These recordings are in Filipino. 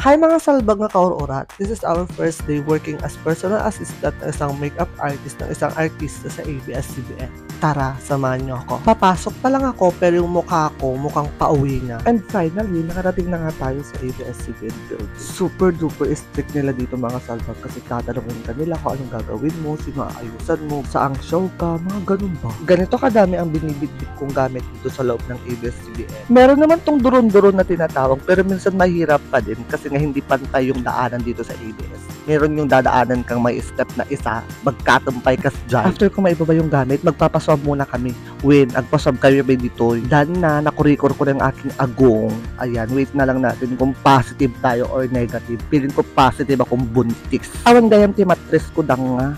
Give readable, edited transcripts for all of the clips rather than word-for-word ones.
Hi mga salbag na kaururat! This is our first day working as personal assistant ng isang makeup artist ng isang artista sa ABS-CBN. Tara, samahan niyo ako. Papasok pa lang ako pero yung mukha ko mukhang pauwi na. And finally, nakarating na nga tayo sa ABS-CBN building. Super duper strict nila dito mga salbag kasi tatanungin ka nila kung anong gagawin mo, sino aayusan mo, saang show ka, mga ganun ba. Ganito kadami ang binibitbit kong gamit dito sa loob ng ABS-CBN. Meron naman tong duron-duron na tinatawag pero minsan mahirap pa din kasi nga hindi pantay yung daanan dito sa ABS. Meron yung dadaanan kang may step na isa, magkatumpay ka dyan. After ko maibaba yung gamit, magpapaswab muna kami. When agpaswab kami ba dito, dahil na nakurikor ko ng aking agong. Ayan, wait na lang natin kung positive tayo or negative. Piling ko positive akong buntis. Awan gayam ti matres ko dang nga.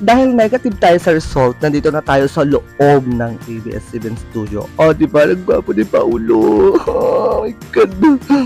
Dahil negative tayo sa result, nandito na tayo sa loob ng ABS-CBN studio. Oh, di ba? Nagwapo ni Paulo. Oh my God.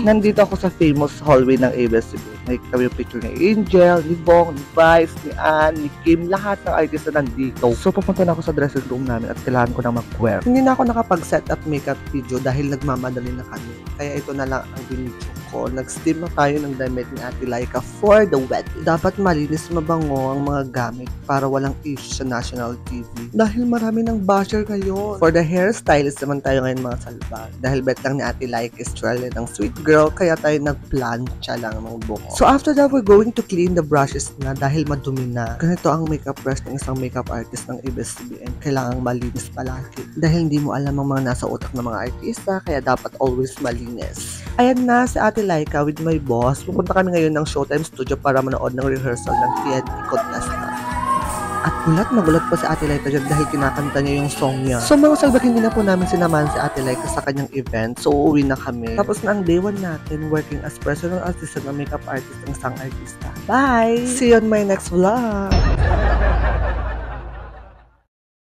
Nandito ako sa famous hallway ng ABS-CBN. Nakikita yung picture ni Angel, ni Bong, ni Vice, ni Ann, ni Kim. Lahat ng artist na nandito. So, pupunta na ako sa dressing room namin at kailangan ko na mag-wear. Hindi na ako nakapag-set up makeup video dahil nagmamadali na kami. Kaya ito na lang ang binidyo ko. Nag-steam na tayo ng damit ni Ate Laika for the wedding. Dapat malinis mabango ang mga gamit para walang issue sa national TV. Dahil marami ng basher ngayon. For the hairstylist naman tayo ngayon mga salbag. Dahil bet lang ni Ate Laika is trailer ng sweet girl, kaya tayo nagplancha lang ng buko. So after that, we're going to clean the brushes na dahil madumi na. Ganito ang makeup brush ng isang makeup artist ng ABS-CBN. Kailangang malinis palagi. Dahil hindi mo alam ang mga nasa utak ng mga artista, kaya dapat always malinis. Ayan na si Ate Laika with my boss. Pupunta kami ngayon ng Showtime Studio para manood ng rehearsal ng TNT Contesta. At gulat pa si Ate Laika dyan dahil kinakanta niya yung song niya. So mga salbag, hindi na po namin sinamahan si Ate Laika sa kanyang event. So uuwi na kami. Tapos na ang day 1 natin working as personal assistant ng makeup artist ng isang artista. Bye! See you on my next vlog!